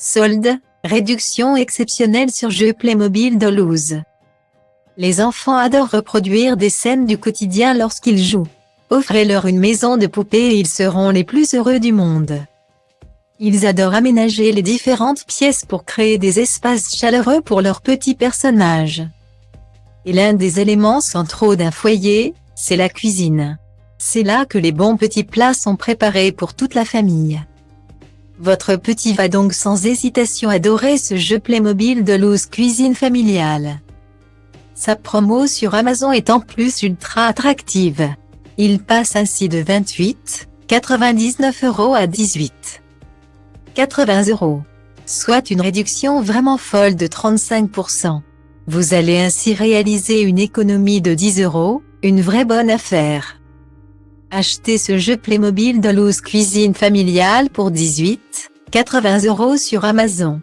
Soldes, réduction exceptionnelle sur jeux Playmobil Dolls. Les enfants adorent reproduire des scènes du quotidien lorsqu'ils jouent. Offrez-leur une maison de poupées et ils seront les plus heureux du monde. Ils adorent aménager les différentes pièces pour créer des espaces chaleureux pour leurs petits personnages. Et l'un des éléments centraux d'un foyer, c'est la cuisine. C'est là que les bons petits plats sont préparés pour toute la famille. Votre petit va donc sans hésitation adorer ce jeu Playmobil Dolls cuisine familiale. Sa promo sur Amazon est en plus ultra attractive. Il passe ainsi de 28,99 € à 18,80 €, soit une réduction vraiment folle de 35%. Vous allez ainsi réaliser une économie de 10 €, une vraie bonne affaire. Achetez ce jeu Playmobil Dolls cuisine familiale pour 18,80 € sur Amazon.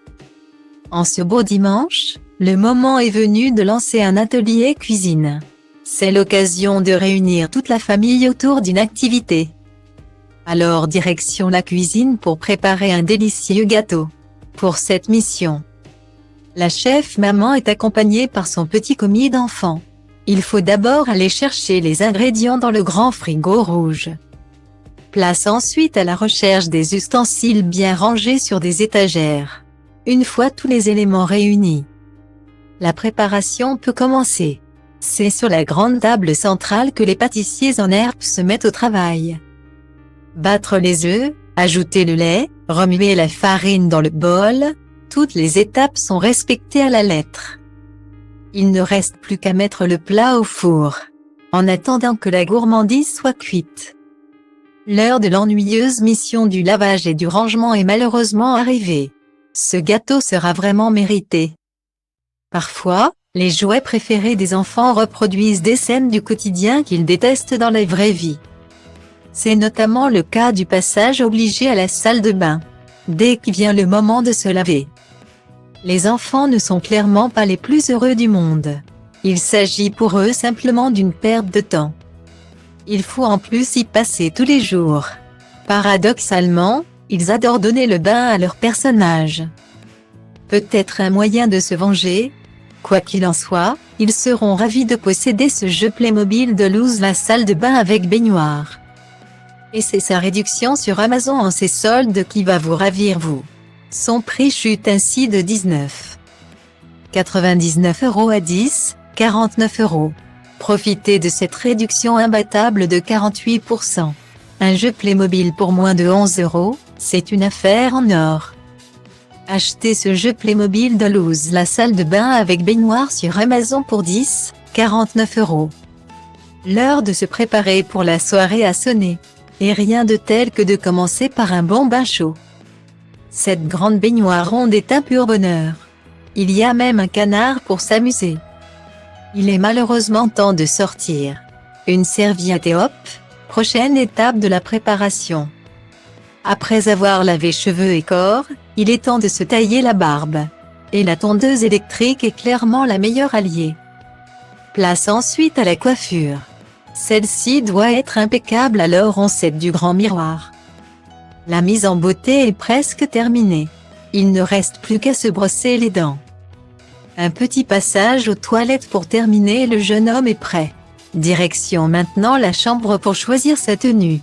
En ce beau dimanche, le moment est venu de lancer un atelier cuisine. C'est l'occasion de réunir toute la famille autour d'une activité. Alors direction la cuisine pour préparer un délicieux gâteau. Pour cette mission, la chef maman est accompagnée par son petit commis d'enfant. Il faut d'abord aller chercher les ingrédients dans le grand frigo rouge. Place ensuite à la recherche des ustensiles bien rangés sur des étagères. Une fois tous les éléments réunis, la préparation peut commencer. C'est sur la grande table centrale que les pâtissiers en herbe se mettent au travail. Battre les œufs, ajouter le lait, remuer la farine dans le bol, toutes les étapes sont respectées à la lettre. Il ne reste plus qu'à mettre le plat au four, en attendant que la gourmandise soit cuite. L'heure de l'ennuyeuse mission du lavage et du rangement est malheureusement arrivée. Ce gâteau sera vraiment mérité. Parfois, les jouets préférés des enfants reproduisent des scènes du quotidien qu'ils détestent dans la vraie vie. C'est notamment le cas du passage obligé à la salle de bain, dès qu'il vient le moment de se laver. Les enfants ne sont clairement pas les plus heureux du monde. Il s'agit pour eux simplement d'une perte de temps. Il faut en plus y passer tous les jours. Paradoxalement, ils adorent donner le bain à leurs personnages. Peut-être un moyen de se venger? Quoi qu'il en soit, ils seront ravis de posséder ce jeu Playmobil Dolls la salle de bain avec baignoire. Et c'est sa réduction sur Amazon en ses soldes qui va vous ravir vous. Son prix chute ainsi de 19,99 € à 10,49 €. Profitez de cette réduction imbattable de 48%. Un jeu Playmobil pour moins de 11 €, c'est une affaire en or. Achetez ce jeu Playmobil Dolls la salle de bain avec baignoire sur Amazon pour 10,49 €. L'heure de se préparer pour la soirée a sonné. Et rien de tel que de commencer par un bon bain chaud. Cette grande baignoire ronde est un pur bonheur. Il y a même un canard pour s'amuser. Il est malheureusement temps de sortir. Une serviette et hop, prochaine étape de la préparation. Après avoir lavé cheveux et corps, il est temps de se tailler la barbe. Et la tondeuse électrique est clairement la meilleure alliée. Place ensuite à la coiffure. Celle-ci doit être impeccable alors on s'aide du grand miroir. La mise en beauté est presque terminée. Il ne reste plus qu'à se brosser les dents. Un petit passage aux toilettes pour terminer, le jeune homme est prêt. Direction maintenant la chambre pour choisir sa tenue.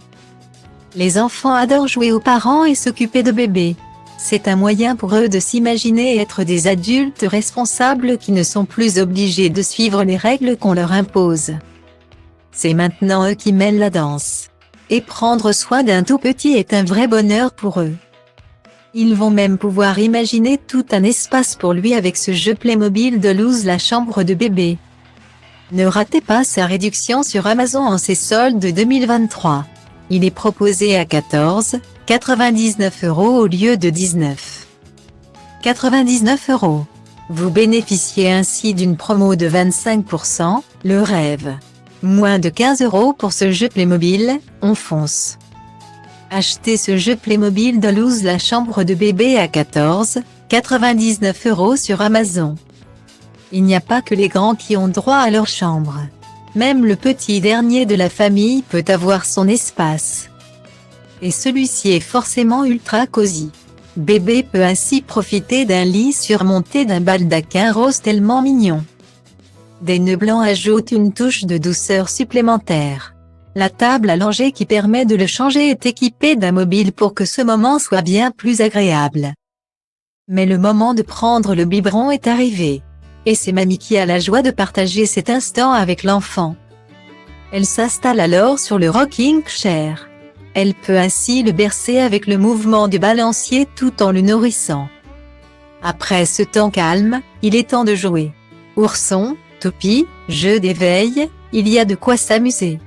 Les enfants adorent jouer aux parents et s'occuper de bébés. C'est un moyen pour eux de s'imaginer être des adultes responsables qui ne sont plus obligés de suivre les règles qu'on leur impose. C'est maintenant eux qui mènent la danse. Et prendre soin d'un tout petit est un vrai bonheur pour eux. Ils vont même pouvoir imaginer tout un espace pour lui avec ce jeu Playmobil Dolls la chambre de bébé. Ne ratez pas sa réduction sur Amazon en ses soldes de 2023. Il est proposé à 14,99 € au lieu de 19,99 €. Vous bénéficiez ainsi d'une promo de 25%, le rêve. Moins de 15 € pour ce jeu Playmobil, on fonce. Achetez ce jeu Playmobil Dolls la chambre de bébé à 14,99 € sur Amazon. Il n'y a pas que les grands qui ont droit à leur chambre. Même le petit dernier de la famille peut avoir son espace. Et celui-ci est forcément ultra cosy. Bébé peut ainsi profiter d'un lit surmonté d'un baldaquin rose tellement mignon. Des nœuds blancs ajoutent une touche de douceur supplémentaire. La table allongée qui permet de le changer est équipée d'un mobile pour que ce moment soit bien plus agréable. Mais le moment de prendre le biberon est arrivé. Et c'est mamie qui a la joie de partager cet instant avec l'enfant. Elle s'installe alors sur le rocking chair. Elle peut ainsi le bercer avec le mouvement du balancier tout en le nourrissant. Après ce temps calme, il est temps de jouer. Ourson, toupie, jeu d'éveil, il y a de quoi s'amuser.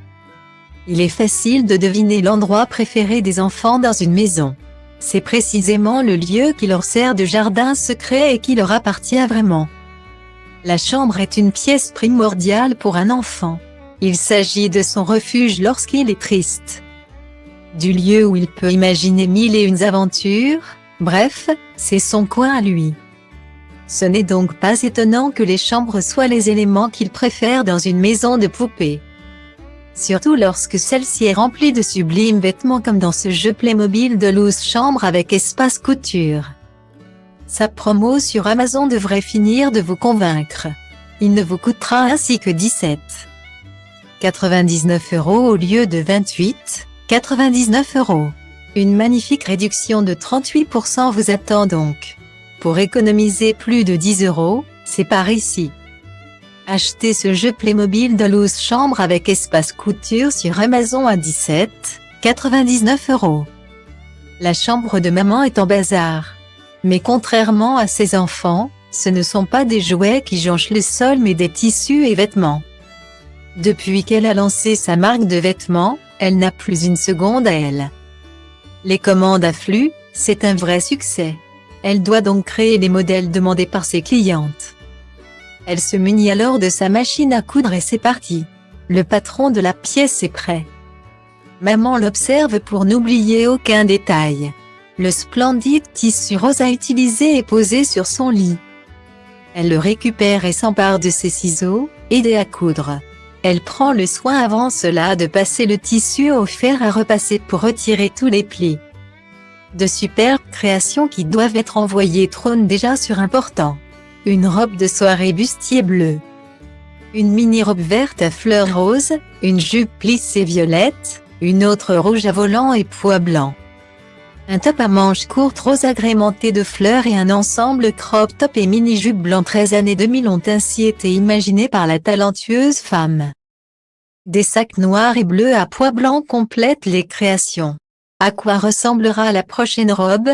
Il est facile de deviner l'endroit préféré des enfants dans une maison. C'est précisément le lieu qui leur sert de jardin secret et qui leur appartient vraiment. La chambre est une pièce primordiale pour un enfant. Il s'agit de son refuge lorsqu'il est triste. Du lieu où il peut imaginer mille et une aventures, bref, c'est son coin à lui. Ce n'est donc pas étonnant que les chambres soient les éléments qu'il préfère dans une maison de poupée. Surtout lorsque celle-ci est remplie de sublimes vêtements comme dans ce jeu Playmobil de loose chambre avec espace couture. Sa promo sur Amazon devrait finir de vous convaincre. Il ne vous coûtera ainsi que 17,99 € au lieu de 28,99 €. Une magnifique réduction de 38% vous attend donc. Pour économiser plus de 10 €, c'est par ici. Achetez ce jeu Playmobil de loose chambre avec espace couture sur Amazon à 17,99 €. La chambre de maman est en bazar. Mais contrairement à ses enfants, ce ne sont pas des jouets qui jonchent le sol mais des tissus et vêtements. Depuis qu'elle a lancé sa marque de vêtements, elle n'a plus une seconde à elle. Les commandes affluent, c'est un vrai succès. Elle doit donc créer les modèles demandés par ses clientes. Elle se munit alors de sa machine à coudre et c'est parti. Le patron de la pièce est prêt. Maman l'observe pour n'oublier aucun détail. Le splendide tissu rosa utilisé est posé sur son lit. Elle le récupère et s'empare de ses ciseaux, aidés à coudre. Elle prend le soin avant cela de passer le tissu au fer à repasser pour retirer tous les plis. De superbes créations qui doivent être envoyées trônent déjà sur un portant. Une robe de soirée bustier bleu. Une mini-robe verte à fleurs roses, une jupe plissée violette, une autre rouge à volant et pois blanc. Un top à manches courtes rose agrémenté de fleurs et un ensemble crop top et mini-jupe blanc 13 années 2000 ont ainsi été imaginés par la talentueuse femme. Des sacs noirs et bleus à pois blancs complètent les créations. À quoi ressemblera la prochaine robe?